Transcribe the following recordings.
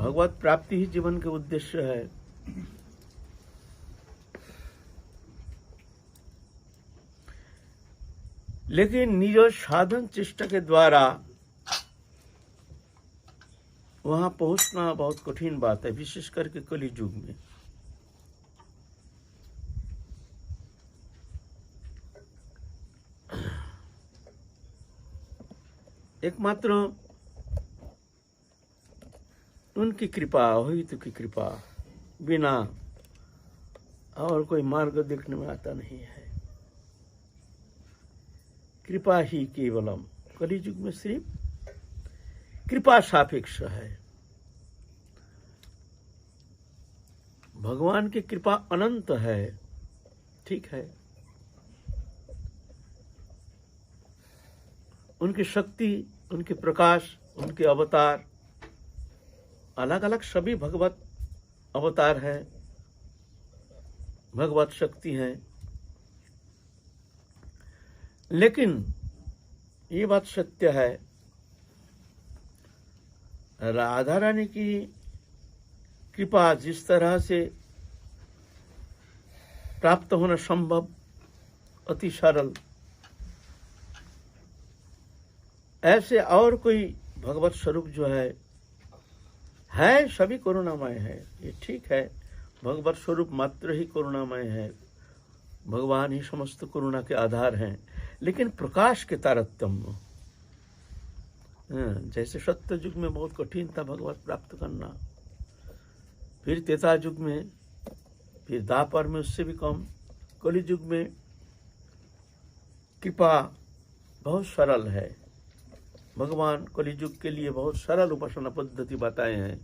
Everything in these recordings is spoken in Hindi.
भगवत प्राप्ति ही जीवन के उद्देश्य है। लेकिन निज साधन चेष्टा के द्वारा वहां पहुंचना बहुत कठिन बात है, विशेष करके कली युग में। एकमात्र उनकी कृपा, हित की कृपा बिना और कोई मार्ग देखने में आता नहीं है। कृपा ही केवलम, कली युग में सिर्फ कृपा सापेक्ष है। भगवान की कृपा अनंत है, ठीक है, उनकी शक्ति, उनके प्रकाश, उनके अवतार अलग अलग सभी भगवत अवतार है, भगवत शक्ति है। लेकिन ये बात सत्य है, राधा रानी की कृपा जिस तरह से प्राप्त होना संभव, अति सरल, ऐसे और कोई भगवत स्वरूप जो है सभी करुणामय है। ये ठीक है, भगवत स्वरूप मात्र ही करुणामय है, भगवान ही समस्त करुणा के आधार हैं। लेकिन प्रकाश के तारतम्य, जैसे सत्य युग में बहुत कठिन था भगवत प्राप्त करना, फिर त्रेता युग में, फिर द्वापर में उससे भी कम, कलि युग में कृपा बहुत सरल है। भगवान कलि युग के लिए बहुत सरल उपासना पद्धति बताए हैं।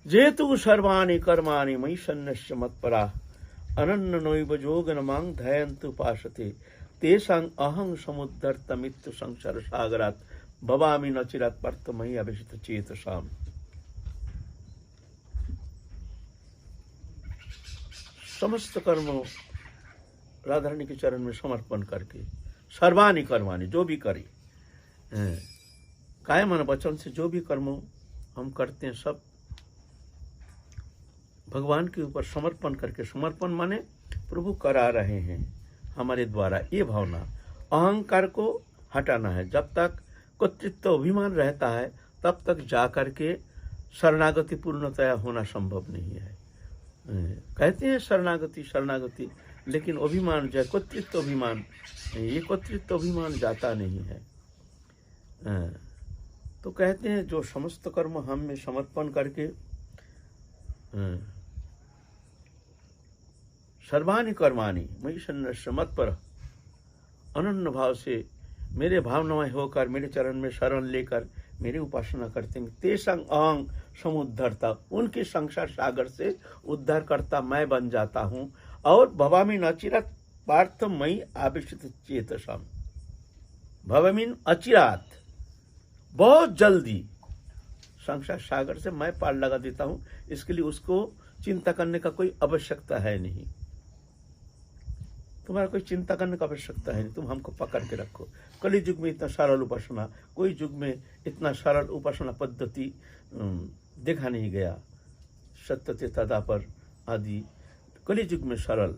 जेतु सर्वाणि कर्माणि मयि सन्न्यस्य मत्परा अनन्य नैव योगेन मां ध्यायन्तु उपासते तेषां अहं समुद्धर्तमित्तु संसार सागरात् भवामि न चिरात् पार्थ मयि अभिषित चेतसाम्। समस्त कर्मों राधा रानी के चरण में समर्पण करके, सर्वाणि कर्माणि, जो भी करे, काया मन वचन से जो भी कर्मों हम करते हैं सब भगवान के ऊपर समर्पण करके, समर्पण माने प्रभु करा रहे हैं हमारे द्वारा, ये भावना, अहंकार को हटाना है। जब तक कर्तृत्व अभिमान रहता है तब तक जाकर के शरणागति पूर्णतया होना संभव नहीं है। कहते हैं शरणागति शरणागति, लेकिन अभिमान जो है कर्तृत्व अभिमान, ये कर्तृत्व अभिमान जाता नहीं है। तो कहते हैं जो समस्त कर्म हम में समर्पण करके, सर्वाणि कर्माणि मयि सन्न्यस्य मत्परः, अनन्य भाव से मेरे भावनामय होकर मेरे चरण में शरण लेकर मेरी उपासना करते हैं, तेषां अहं समुद्धर्ता, उनके संसार सागर से उद्धार करता मैं बन जाता हूँ। और भवामि न चिरात् पार्थ मयि आविष्ट चेतसाम्, भवामि अचिरात, बहुत जल्दी संसार सागर से मैं पार लगा देता हूँ। इसके लिए उसको चिंता करने का कोई आवश्यकता है नहीं, तुम्हारा कोई चिंता करने का आवश्यकता है नहीं, तुम हमको पकड़ के रखो। कलि युग में इतना सरल उपासना, कोई युग में इतना सरल उपासना पद्धति देखा नहीं गया। सत्य त्रेता द्वापर आदि कलि युग में सरल,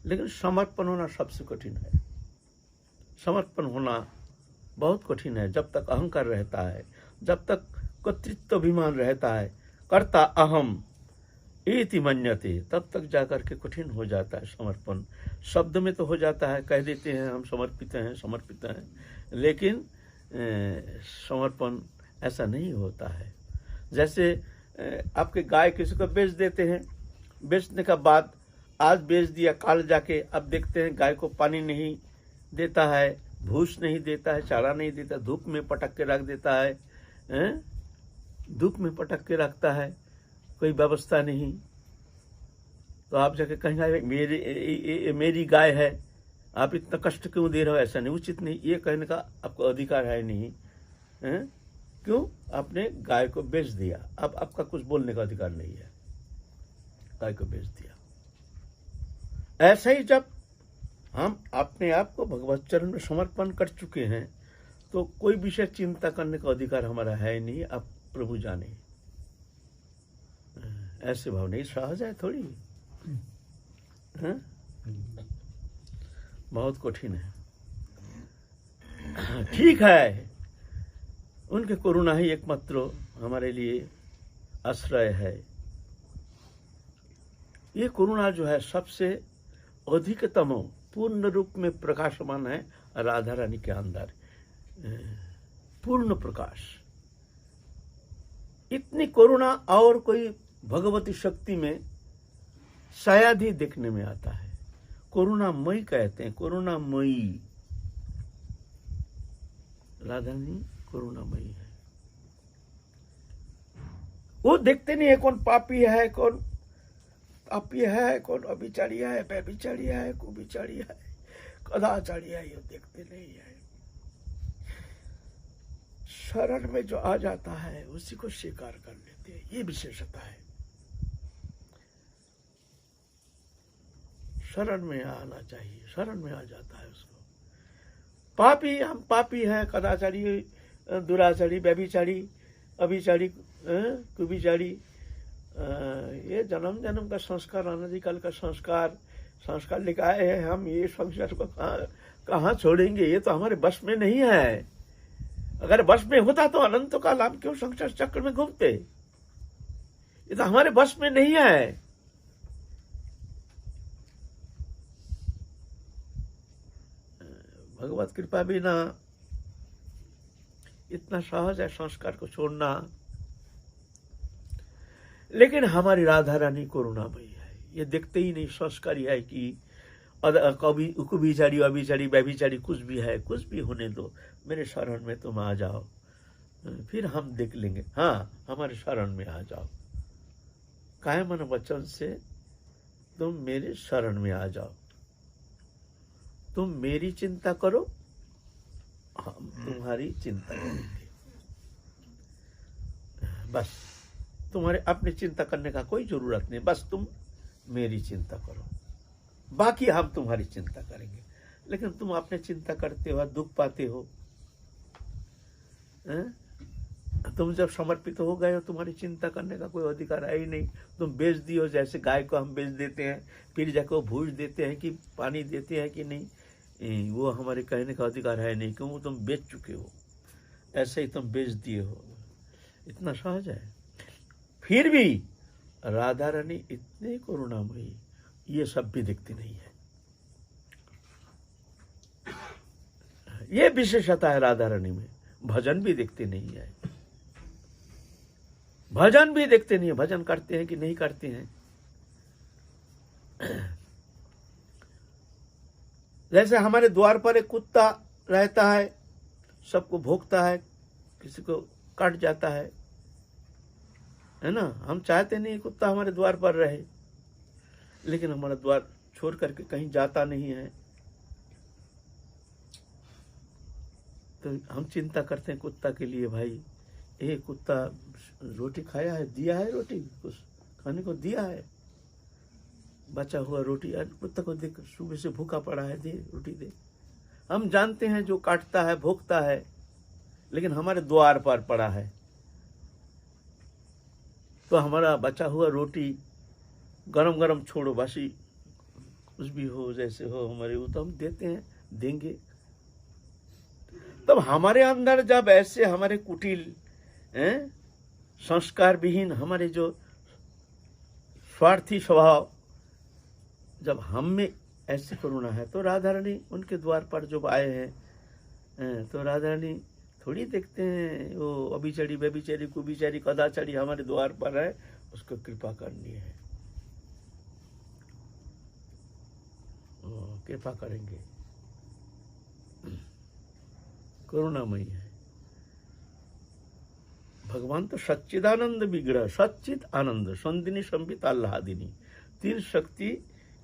लेकिन समर्पण होना सबसे कठिन है। समर्पण होना बहुत कठिन है। जब तक अहंकार रहता है, जब तक कर्तृत्व अभिमान रहता है, कर्ता अहम इति मन्यते, तब तक जाकर के कठिन हो जाता है समर्पण। शब्द में तो हो जाता है, कह देते हैं हम समर्पित हैं समर्पित हैं, लेकिन समर्पण ऐसा नहीं होता है। जैसे आपके गाय किसी को बेच देते हैं, बेचने का बाद आज बेच दिया, कल जाके अब देखते हैं गाय को पानी नहीं देता है, भूस नहीं देता है, चारा नहीं देता, धूप में पटक के रख देता है, धूप में पटक के रखता है, कोई व्यवस्था नहीं। तो आप जाके कहेंगे मेरी गाय है, आप इतना कष्ट क्यों दे रहे हो? ऐसा नहीं, उचित नहीं, ये कहने का आपको अधिकार है नहीं। क्यों? आपने गाय को बेच दिया, अब आपका कुछ बोलने का अधिकार नहीं है, गाय को बेच दिया। ऐसा ही जब हम अपने आप को भगवत चरण में समर्पण कर चुके हैं तो कोई विषय चिंता करने का अधिकार हमारा है नहीं। अब प्रभु जाने। ऐसे भाव नहीं सहज है थोड़ी, हाँ? बहुत कठिन है। ठीक है, उनके करुणा ही एकमात्र हमारे लिए आश्रय है। ये करुणा जो है सबसे अधिकतम पूर्ण रूप में प्रकाशमान है राधा रानी के अंदर, पूर्ण प्रकाश। इतनी करुणा और कोई भगवती शक्ति में शायद ही देखने में आता है। करुणामयी कहते हैं, करुणामयी। राधा रानी करुणामयी है। वो देखते नहीं है कौन पापी है, कौन पापी है, कौन अभिचारी है, व्यभिचारी है, कुभिचारी है, कदाचारी है, ये देखते नहीं है। शरण में जो आ जाता है उसी को स्वीकार कर लेते हैं, ये विशेषता है। शरण में आना चाहिए, शरण में आ जाता है उसको। पापी, हम पापी हैं, कदाचारी, दुराचारी, व्यभिचारी, अभिचारी, कुभिचारी, ये जन्म जन्म का संस्कार, अनादिकाल का संस्कार लेकर आए हैं हम। ये संस्कार को कहाँ छोड़ेंगे? ये तो हमारे बस में नहीं है। अगर बस में होता तो अनंत काल हम क्यों संसार चक्र में घूमते? ये तो हमारे बस में नहीं है। भगवत कृपा बिना इतना सहज है संस्कार को छोड़ना। लेकिन हमारी राधा रानी करुणामयी है, ये देखते ही नहीं संस्कारी है कि कभी कुभिचारी, अभिचारी, व्यभिचारी कुछ भी है, कुछ भी होने दो, मेरे शरण में तुम आ जाओ, फिर हम देख लेंगे। हाँ, हमारे शरण में आ जाओ, काया मन वचन से तुम मेरे शरण में आ जाओ। तुम मेरी चिंता करो, हम तुम्हारी चिंता करेंगे। बस तुम्हारे अपनी चिंता करने का कोई जरूरत नहीं, बस तुम मेरी चिंता करो, बाकी हम तुम्हारी चिंता करेंगे। लेकिन तुम अपने चिंता करते हो, दुख पाते हो। तुम जब समर्पित हो गए हो, तुम्हारी चिंता करने का कोई अधिकार है ही नहीं। तुम बेच दियो, जैसे गाय को हम बेच देते हैं, फिर जाकर भूज देते हैं कि पानी देते हैं कि नहीं, वो हमारे कहने का अधिकार है नहीं, क्यों? तुम बेच चुके हो, ऐसे ही तुम बेच दिए हो। इतना सहज है। फिर भी राधा रानी इतने करुणामयी, ये सब भी दिखती नहीं है। ये विशेषता है राधा रानी में। भजन भी दिखते नहीं है, भजन भी देखते नहीं है। भजन करते हैं कि नहीं करते हैं? जैसे हमारे द्वार पर एक कुत्ता रहता है, सबको भोंकता है, किसी को काट जाता है ना? हम चाहते नहीं कुत्ता हमारे द्वार पर रहे, लेकिन हमारा द्वार छोड़ करके कहीं जाता नहीं है, तो हम चिंता करते हैं कुत्ता के लिए। भाई, ये कुत्ता रोटी खाया है, दिया है, रोटी कुछ खाने को दिया है, बचा हुआ रोटी, कुत्ता को देख, सुबह से भूखा पड़ा है, दे रोटी दे। हम जानते हैं जो काटता है, भोंकता है, लेकिन हमारे द्वार पर पड़ा है, तो हमारा बचा हुआ रोटी गरम गरम छोड़ो, बासी कुछ भी हो, जैसे हो हमारे, वो तो हम देते हैं, देंगे। तब हमारे अंदर जब ऐसे हमारे कुटिल संस्कार विहीन हमारे जो स्वार्थी स्वभाव जब हम में ऐसी करुणा है, तो राधा रानी उनके द्वार पर जब आए हैं, तो राधा रानी थोड़ी देखते हैं वो अभिचारी, व्यभिचारी, कुभिचारी, कदाचारी हमारे द्वार पर है, उसको कृपा करनी है, कृपा करेंगे। करुणामयी है भगवान। तो सच्चिदानंद विग्रह, सच्चिद आनंद, संदिनी, संबित, आह्लादिनी, तीन शक्ति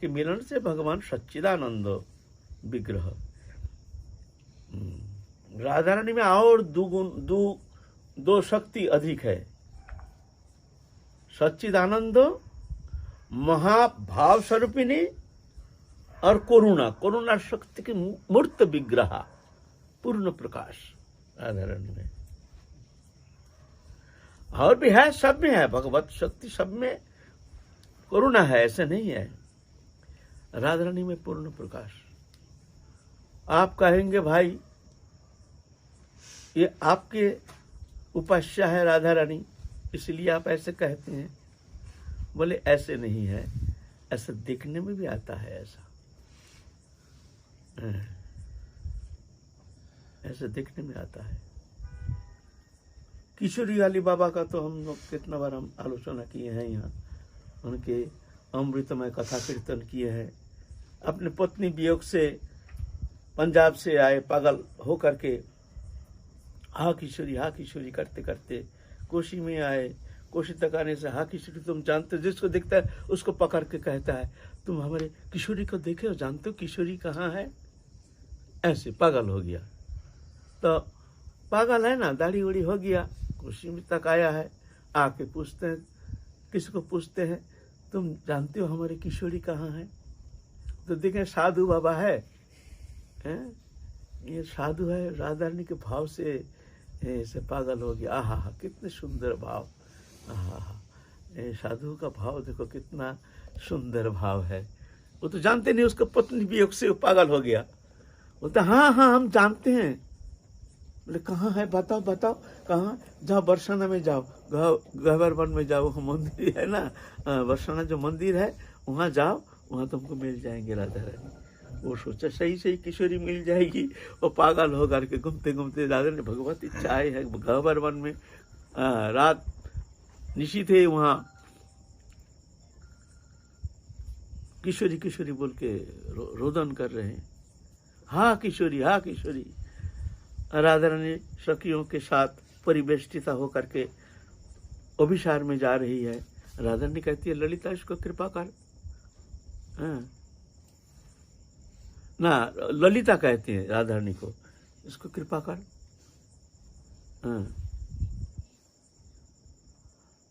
के मिलन से भगवान सच्चिदानंद विग्रह। राधा रानी में और दो शक्ति अधिक है। सच्चिदानंद महाभाव स्वरूपिणी और करुणा शक्ति की मूर्त विग्रह, पूर्ण प्रकाश राधा रानी में। और भी है, सब में है, भगवत शक्ति सब में, करुणा है, ऐसे नहीं है। राधा रानी में पूर्ण प्रकाश। आप कहेंगे भाई ये आपके उपास्या है राधा रानी, इसलिए आप ऐसे कहते हैं। बोले ऐसे नहीं है, ऐसा देखने में भी आता है, ऐसा देखने में आता है। किशोरी वाली बाबा का तो हम लोग कितना बार हम आलोचना किए हैं यहाँ, उनके अमृतमय कथा कीर्तन किए हैं। अपने पत्नी वियोग से पंजाब से आए पागल हो करके, हा किशोरी करते करते कोशी में आए। कोशी तक आने से हा किशोरी तुम जानते हो, जिसको दिखता है उसको पकड़ के कहता है तुम हमारे किशोरी को देखे हो, जानते हो किशोरी कहाँ है। ऐसे पागल हो गया। तो पागल है ना, दाढ़ी उड़ी हो गया, कोशी में तक आया है, आके पूछते हैं, किसको पूछते हैं तुम जानते हो हमारे किशोरी कहाँ है। तो देखें साधु बाबा है, ये साधु है, राधा रानी के भाव से ऐसे पागल हो गया। आहा हा, कितने सुंदर भाव, आहा हा, साधु का भाव देखो कितना सुंदर भाव है। वो तो जानते नहीं, उसका पत्नी वियोग से पागल हो गया। बोलता हाँ हाँ हम जानते हैं। बोले कहाँ है, बताओ बताओ कहाँ। जाओ बरसाना में जाओ, गहवर वन में जाओ, मंदिर है ना, बरसाना जो मंदिर है वहाँ जाओ, वहाँ तुमको मिल जाएंगे राधा रानी। वो सोचा सही सही किशोरी मिल जाएगी। वो पागल होकर के घूमते घूमते राधा ने भगवत इच्छा है गहवर वन में, रात निशी थे वहाँ, किशोरी किशोरी बोल के रोदन कर रहे हैं, हाँ किशोरी हाँ किशोरी। राधा रानी सखियों के साथ परिवेष्टिता होकर के अभिसार में जा रही है। राधा रानी कहती है ललिता इसको कृपा कर। ना ललिता कहती है राधा रानी को, इसको कृपा कर।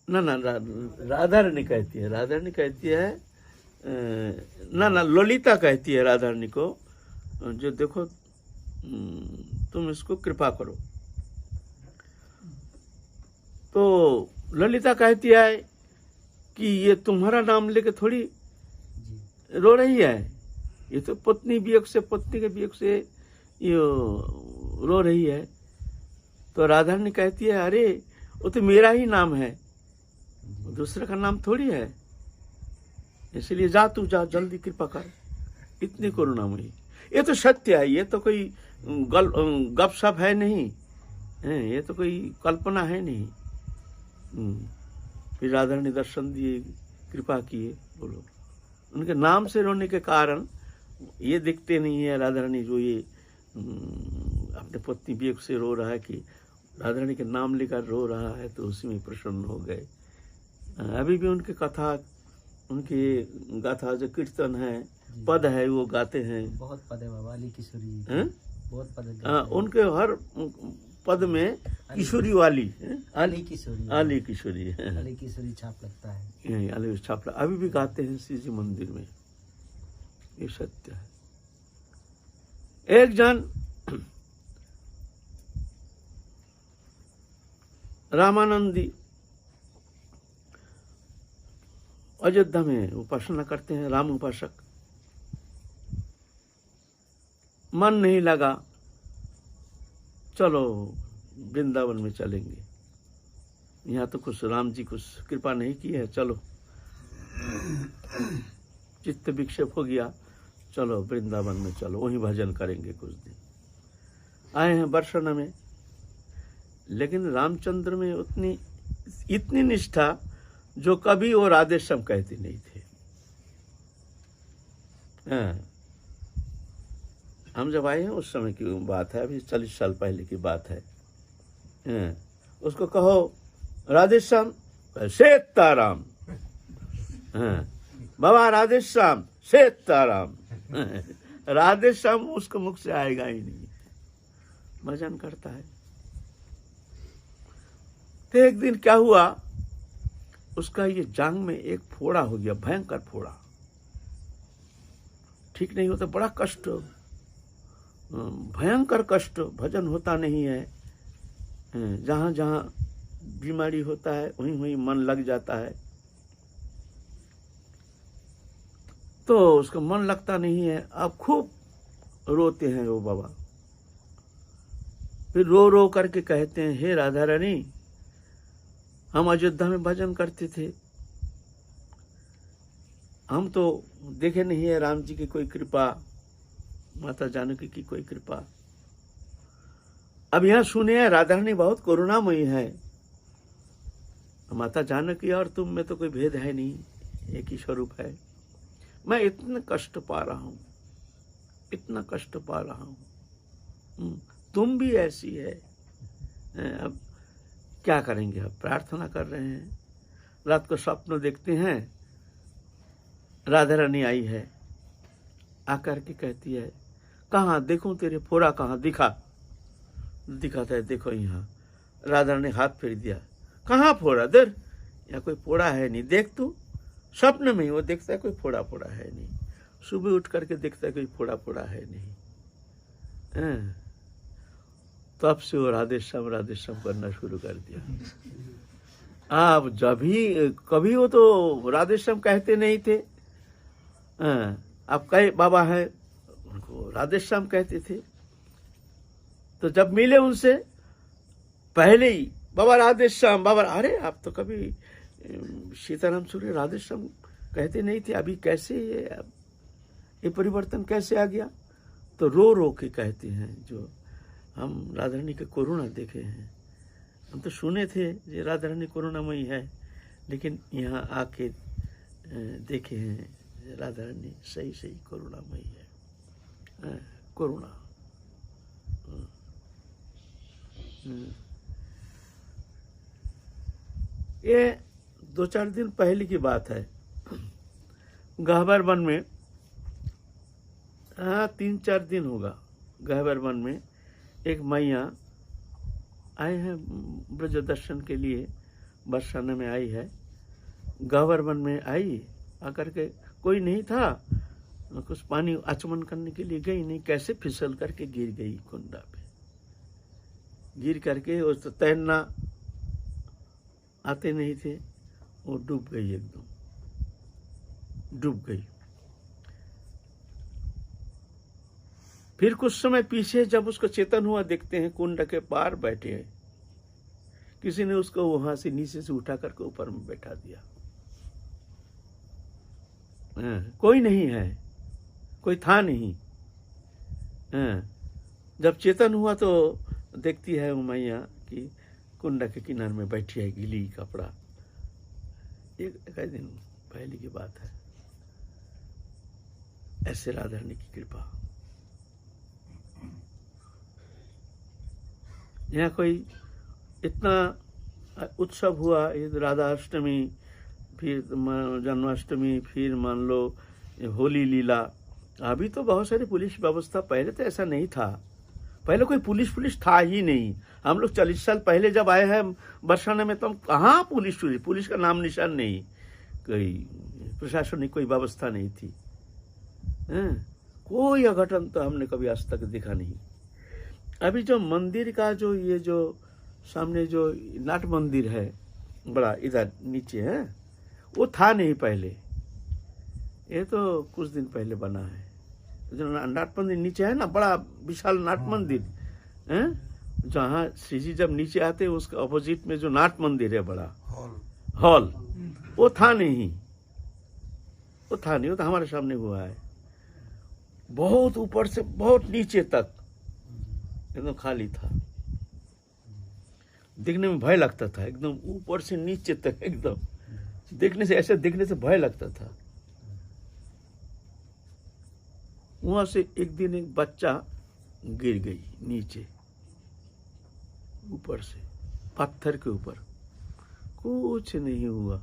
ना ना राधा रानी कहती है, राधा रानी कहती है ना ना ललिता कहती है राधा रानी को, जो देखो तुम इसको कृपा करो। तो ललिता कहती है कि ये तुम्हारा नाम लेके थोड़ी रो रही है, ये तो पत्नी वियोग से, पत्नी के वियोग से ये रो रही है। तो राधा रानी कहती है अरे वो तो मेरा ही नाम है, दूसरे का नाम थोड़ी है, इसलिए जा तू जा, जल्दी कृपा कर। इतनी करुणामयी। ये तो सत्य है, ये तो कोई गपशप है नहीं, ये तो कोई कल्पना है नहीं। फिर राधा रानी दर्शन दिए, कृपा किए। बोलो उनके नाम से रोने के कारण ये दिखते नहीं है राधा रानी जो ये अपने पत्नी वियोग से रो रहा है, कि राधा रानी के नाम लेकर रो रहा है, तो उसी में प्रसन्न हो गए। अभी भी उनकी कथा, उनकी गाथा जो कीर्तन है, पद है, वो गाते हैं। बहुत पद है बाबा, आली किशोरी, बहुत पद। उनके हर पद में किशोरी वाली, आली किशोरी, आली किशोरी, आली किशोरी छाप लगता है, आली छाप अभी भी गाते हैं श्री जी मंदिर में। ये सत्य है। एक जन रामानंदी अयोध्या में उपासना करते हैं, राम उपासक। मन नहीं लगा, चलो वृंदावन में चलेंगे, यहाँ तो कुछ राम जी कुछ कृपा नहीं की है, चलो। चित्त विक्षेप हो गया, चलो वृंदावन में चलो, वहीं भजन करेंगे कुछ दिन। आए हैं बरसाना में, लेकिन रामचंद्र में उतनी इतनी निष्ठा जो कभी वो राधेश्याम कहते नहीं थे। हम जब आए हैं उस समय की बात है, अभी 40 साल पहले की बात है। उसको कहो राधेश्याम, सीताराम, बाबा राधेश्याम सीताराम, राधेश्याम उसको मुख से आएगा ही नहीं, भजन करता है। तो एक दिन क्या हुआ, उसका ये जांग में एक फोड़ा हो गया, भयंकर फोड़ा, ठीक नहीं होता, बड़ा कष्ट, भयंकर कष्ट, भजन होता नहीं है। जहाँ जहाँ बीमारी होता है वहीं वहीं मन लग जाता है, तो उसका मन लगता नहीं है। अब खूब रोते हैं वो बाबा, फिर रो रो करके कहते हैं, हे राधा रानी, हम अयोध्या में भजन करते थे, हम तो देखे नहीं है राम जी की कोई कृपा, माता जानकी की कोई कृपा। अब यहाँ सुने हैं राधा रानी बहुत करुणामयी है, माता जानकी और तुम में तो कोई भेद है नहीं, एक ही स्वरूप है। मैं इतना कष्ट पा रहा हूं, इतना कष्ट पा रहा हूं, तुम भी ऐसी है। अब क्या करेंगे? अब प्रार्थना कर रहे हैं, रात को स्वप्न देखते हैं, राधा रानी आई है, आकर के कहती है, कहाँ देखूं तेरे फोड़ा कहाँ, दिखाता है, देखो यहाँ। राधा रानी हाथ फेर दिया, कहाँ फोड़ा? दर यहाँ कोई फोड़ा है नहीं, देख तू। स्वप्न में वो देखता है कोई फोड़ा फोड़ा है नहीं, सुबह उठ करके देखता है कोई फोड़ा फोड़ा है नहीं। तब से वो राधे श्याम करना शुरू कर दिया। अब जब भी कभी वो तो राधे श्याम कहते नहीं थे, अब कई बाबा है उनको राधे श्याम कहते थे। तो जब मिले उनसे पहले ही बाबा राधे श्याम, बाबा, अरे आप तो कभी सीताराम सूर्य राधे श्याम कहते नहीं थे, अभी कैसे ये परिवर्तन कैसे आ गया? तो रो रो के कहते हैं, जो हम राधा रानी के करुणा देखे हैं। हम तो सुने थे कि राधा रानी करुणामयी है, लेकिन यहाँ आके देखे हैं राधा रानी सही सही करुणामयी है, करुणा। ये 2-4 दिन पहले की बात है, गहबर वन में, 3-4 दिन होगा, गहबर वन में एक मैया आए हैं ब्रज दर्शन के लिए, बरसाने में आई है, गहबर वन में आई, आकर के कोई नहीं था, कुछ पानी आचमन करने के लिए गई नहीं, कैसे फिसल करके गिर गई कुंडा पे, गिर करके उस तो तैरना आते नहीं थे, वो डूब गई, एकदम डूब गई। फिर कुछ समय पीछे जब उसको चेतन हुआ, देखते हैं कुंड के पार बैठे हैं, किसी ने उसको वहां से नीचे से उठा करके ऊपर में बैठा दिया। कोई नहीं है, कोई था नहीं। जब चेतन हुआ तो देखती है वो मैया कि कुंड के किनारे में बैठी है, गीली कपड़ा। एक दिन पहले की बात है। ऐसे राधा रानी की कृपा। यहाँ कोई इतना उत्सव हुआ, राधा अष्टमी, फिर जन्माष्टमी, फिर मान लो होली लीला। अभी तो बहुत सारी पुलिस व्यवस्था, पहले तो ऐसा नहीं था, पहले कोई पुलिस था ही नहीं। हम लोग 40 साल पहले जब आए हैं बरसाने में, तो हम कहाँ पुलिस का नाम निशान नहीं, कोई प्रशासनिक कोई व्यवस्था नहीं थी। कोई अघटन तो हमने कभी आज तक देखा नहीं। अभी जो मंदिर का जो ये जो सामने जो नाट मंदिर है बड़ा इधर नीचे है, वो था नहीं पहले, ये तो कुछ दिन पहले बना है। जो नाट मंदिर नीचे है ना, बड़ा विशाल नाट मंदिर है, जहाँ श्री जी जब नीचे आते हैं उसके अपोजिट में जो नाट मंदिर है, बड़ा हॉल, वो था नहीं, वो तो हमारे सामने हुआ है। बहुत ऊपर से बहुत नीचे तक एकदम खाली था, देखने में भय लगता था, एकदम ऊपर से नीचे तक, एकदम देखने से, ऐसे देखने से भय लगता था। वहां से एक दिन एक बच्चा गिर गई नीचे, ऊपर से पत्थर के ऊपर, कुछ नहीं हुआ,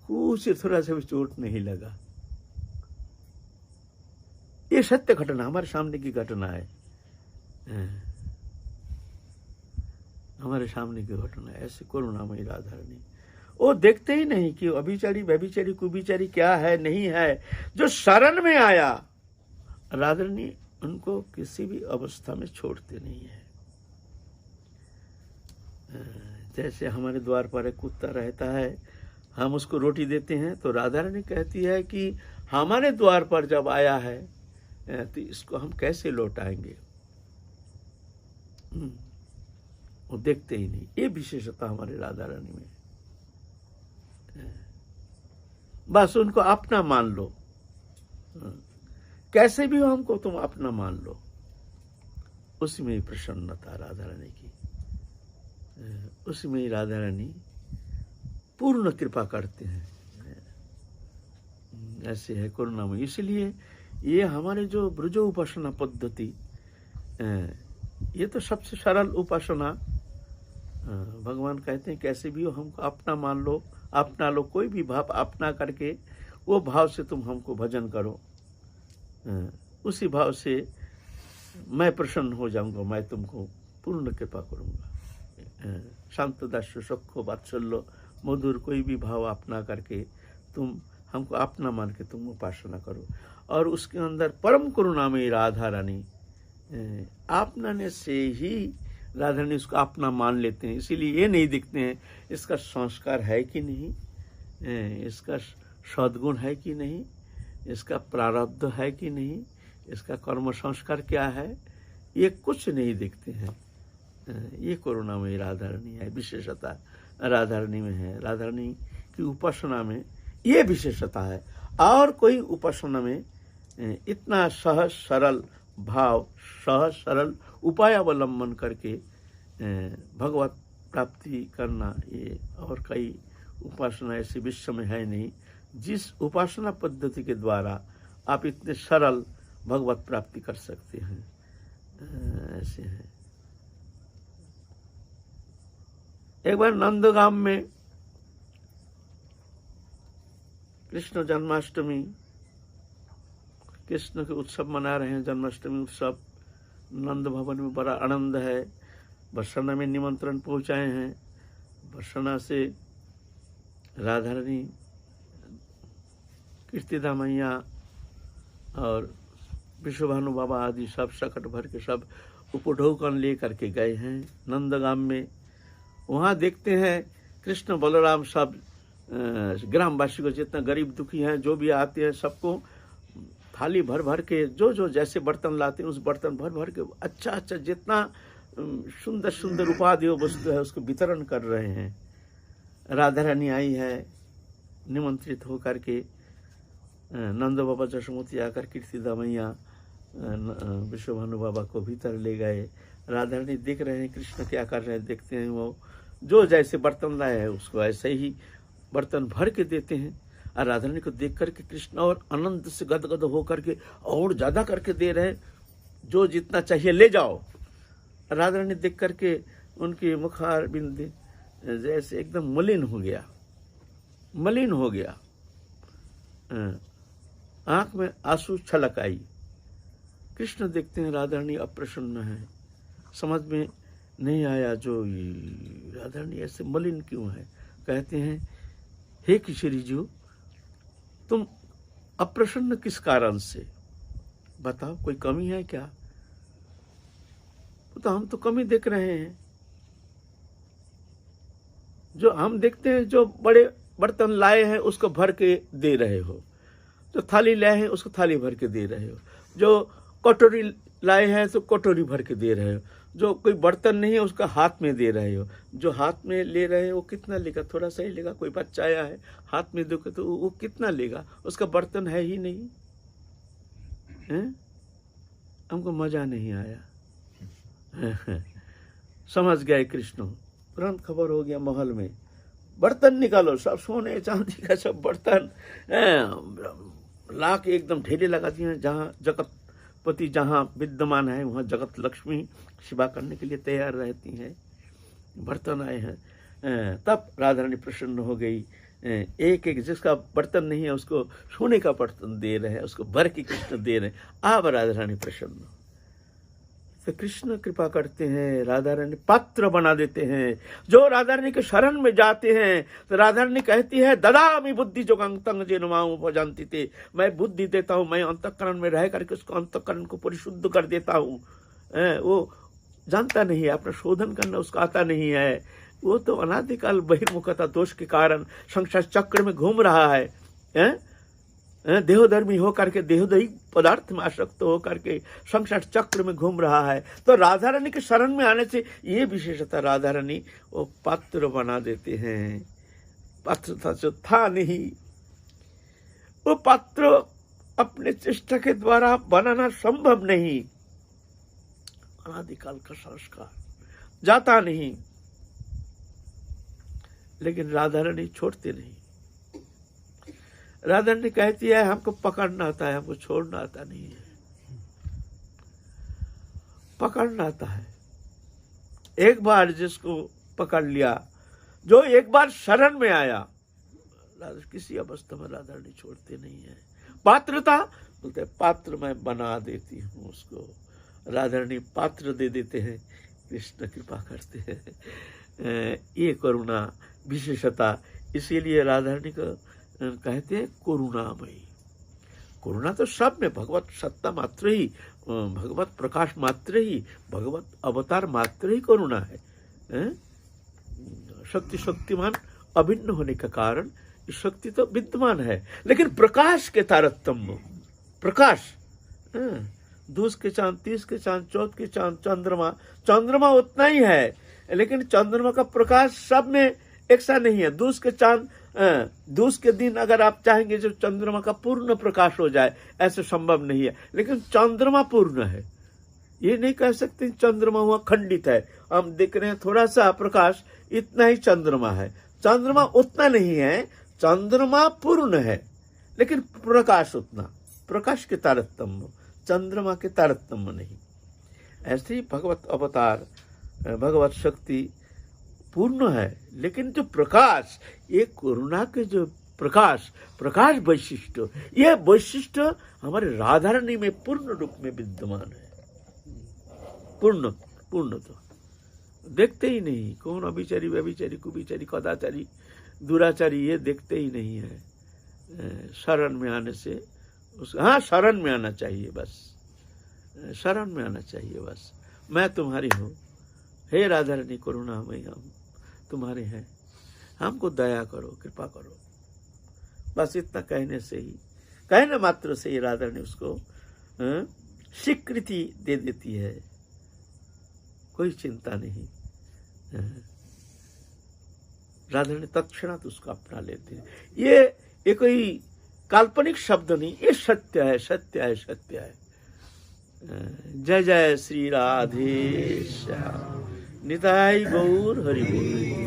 कुछ थोड़ा सा भी चोट नहीं लगा। ये सत्य घटना, हमारे सामने की घटना है, हमारे सामने की घटना है। ऐसे करुणामयी राधा रानी, वो देखते ही नहीं कि अभिचारी व्यभिचारी कुभिचारी क्या है नहीं है। जो शरण में आया, राधा रानी उनको किसी भी अवस्था में छोड़ते नहीं है। जैसे हमारे द्वार पर एक कुत्ता रहता है, हम उसको रोटी देते हैं तो राधा रानी कहती है कि हमारे द्वार पर जब आया है तो इसको हम कैसे लौटाएंगे। वो देखते ही नहीं। ये विशेषता हमारे राधा रानी में। बस उनको अपना मान लो, कैसे भी हो हमको तुम अपना मान लो। उसमें ही प्रसन्नता राधा रानी की, उसमें ही राधा रानी पूर्ण कृपा करते हैं। ऐसे है करुणा में। इसलिए ये हमारे जो ब्रज उपासना पद्धति, ये तो सबसे सरल उपासना। भगवान कहते हैं कैसे भी हो हमको अपना मान लो, अपना लो, कोई भी भाव अपना करके वो भाव से तुम हमको भजन करो। उसी भाव से मैं प्रसन्न हो जाऊंगा, मैं तुमको पूर्ण कृपा करूंगा। शांत दास्य सखो वात्सल्य मधुर, कोई भी भाव अपना करके तुम हमको अपना मान के तुम उपासना करो। और उसके अंदर परम करुणा में राधा रानी अपनाने से ही राधा रानी उसको अपना मान लेते हैं। इसीलिए ये नहीं दिखते हैं इसका संस्कार है कि नहीं, इसका सद्गुण है कि नहीं, इसका प्रारब्ध है कि नहीं, इसका कर्म संस्कार क्या है, ये कुछ नहीं देखते हैं। ये करुणा में राधा रानी है, विशेषता राधा रानी में है। राधा रानी की उपासना में ये विशेषता है। और कोई उपासना में इतना सहज सरल भाव, सहज सरल उपाय अवलंबन करके भगवत प्राप्ति करना, ये और कई उपासना ऐसे विश्व में है नहीं जिस उपासना पद्धति के द्वारा आप इतने सरल भगवत प्राप्ति कर सकते हैं। ऐसे है। एक बार नंदगाम में कृष्ण जन्माष्टमी, कृष्ण के उत्सव मना रहे हैं, जन्माष्टमी उत्सव। नंद भवन में बड़ा आनंद है। बरसाना में निमंत्रण पहुंचाए हैं। बरसाना से राधा रानी, कीर्तिदा मैया और विश्वभानु बाबा आदि सब सकट भर के सब उपढौकन ले करके गए हैं नंदगाम में। वहाँ देखते हैं कृष्ण बलराम सब ग्रामवासी को, जितना गरीब दुखी हैं जो भी आते हैं सबको थाली भर भर के, जो जो जैसे बर्तन लाते हैं उस बर्तन भर भर के अच्छा अच्छा जितना सुंदर सुंदर उपादेय वस्तु है उसको वितरण कर रहे हैं। राधा रानी आई है निमंत्रित होकर के। नंद बाबा जसमती आकर कीर्तिदा मैया विश्वभानु बाबा को भीतर ले गए। राधा रानी देख रहे हैं कृष्ण क्या कर रहे हैं, देखते हैं वो जो जैसे बर्तन लाए हैं उसको ऐसे ही बर्तन भर के देते हैं। और राधा रानी को देख करके कृष्ण और आनंद से गदगद होकर के और ज्यादा करके दे रहे हैं, जो जितना चाहिए ले जाओ। राधा रानी देख करके उनकी मुखार बिंद जैसे एकदम मलिन हो गया, मलिन हो गया। आंख में आंसू छलक आई। कृष्ण देखते हैं राधा रानी अप्रसन्न है। समझ में नहीं आया जो राधा रानी ऐसे मलिन क्यों है। कहते हैं हे किशोरी जी, तुम अप्रसन्न किस कारण से, बताओ कोई कमी है क्या। तो हम तो कमी देख रहे हैं। जो हम देखते हैं जो बड़े बर्तन लाए हैं उसको भर के दे रहे हो, जो थाली लाए हैं उसको थाली भर के दे रहे हो, जो कटोरी लाए हैं तो कटोरी भर के दे रहे हो, जो कोई बर्तन नहीं है उसका हाथ में दे रहे हो। जो हाथ में ले रहे हो वो कितना लेगा, थोड़ा सा ही लेगा। कोई बच्चा आया है हाथ में दो तो वो कितना लेगा, उसका बर्तन है ही नहीं है। हमको मजा नहीं आया। समझ गए कृष्ण। तुरंत खबर हो गया महल में, बर्तन निकालो, सब सोने चांदी का सब बर्तन ला के एकदम ढेले लगा दिए। जहाँ जगतपति जहाँ विद्यमान है वहाँ जगत लक्ष्मी सेवा करने के लिए तैयार रहती हैं। बर्तन आए हैं। तब राधा रानी प्रसन्न हो गई। एक एक जिसका बर्तन नहीं है उसको सोने का बर्तन दे रहे हैं, उसको भर के कृष्ण दे रहे हैं। अब राधा रानी प्रसन्न। तो कृष्ण कृपा करते हैं, राधा रानी पात्र बना देते हैं। जो राधा रानी के शरण में जाते हैं तो राधा रानी कहती है ददामि बुद्धि जो तंग जे नुमाऊं भजंती थे, मैं बुद्धि देता हूँ, मैं अंतःकरण में रह करके उसको अंतःकरण को परिशुद्ध कर देता हूँ। वो जानता नहीं है, अपना शोधन करना उसको आता नहीं है। वो तो अनादिकाल बहिर्मुखता दोष के कारण संसार चक्र में घूम रहा है, देहोधर्मी होकर के, देहोदयी पदार्थ में आसक्त होकर के संसार चक्र में घूम रहा है। तो राधा रानी के शरण में आने से ये विशेषता, राधा रानी वो पात्र बना देते हैं। पात्रता जो था नहीं, वो पात्र अपने चेष्टा के द्वारा बनाना संभव नहीं, अनादिकाल का संस्कार जाता नहीं। लेकिन राधा रानी छोड़ते नहीं। राधा रानी कहती है हमको पकड़ना आता है, हमको छोड़ना आता नहीं है। पकड़ना आता है, एक बार जिसको पकड़ लिया, जो एक बार शरण में आया, किसी अवस्था में राधा रानी छोड़ते नहीं है। पात्रता बोलते पात्र मैं बना देती हूँ उसको। राधा रानी पात्र दे देते हैं, कृष्ण कृपा करते हैं। ये करुणा विशेषता, इसीलिए राधा रानी को कहते हैं करुणामयी। करुणा तो सब में, भगवत सत्ता मात्र ही, भगवत प्रकाश मात्र ही, भगवत अवतार मात्र ही करुणा है। शक्ति शक्तिमान अभिन्न होने का कारण शक्ति तो विद्यमान है, लेकिन प्रकाश के तारतम्य, प्रकाश, दूस के चांद, 30 के चांद, 14 के चांद, चंद्रमा उतना ही है, लेकिन चंद्रमा का प्रकाश सब में एक सा नहीं है। दूस के चांद, दूस के दिन अगर आप चाहेंगे जो चंद्रमा का पूर्ण प्रकाश हो जाए, ऐसे संभव नहीं है। लेकिन चंद्रमा पूर्ण है, ये नहीं कह सकते चंद्रमा हुआ खंडित है। हम देख रहे हैं थोड़ा सा प्रकाश, इतना ही चंद्रमा है। चंद्रमा उतना नहीं है, चंद्रमा पूर्ण है, लेकिन प्रकाश उतना, प्रकाश के तारतम्य, चंद्रमा के तारतम्य नहीं। ऐसे ही भगवत अवतार, भगवत शक्ति पूर्ण है, लेकिन जो प्रकाश, ये करुणा के जो प्रकाश वैशिष्ट, ये वैशिष्ट हमारे राधा रानी में पूर्ण रूप में विद्यमान है। पूर्ण तो देखते ही नहीं, कौन अभिचारी, व्यभिचारी, कुभिचारी, कदाचारी, दुराचारी, ये देखते ही नहीं है। शरण में आने से हाँ, शरण में आना चाहिए बस, शरण में आना चाहिए बस। मैं तुम्हारी हूँ, हे राधा रानी करुणामयी, हम तुम्हारे हैं, हमको दया करो, कृपा करो। बस इतना कहने से ही, कहने मात्र से ही राधा रानी उसको स्वीकृति दे देती है, कोई चिंता नहीं। राधा रानी तत्क्षणात उसको अपना लेते हैं। ये कोई काल्पनिक शब्द नहीं, ये सत्य है, सत्य है, सत्य है। जय जय श्री राधे श्याम, निताई गौर हरि बोल।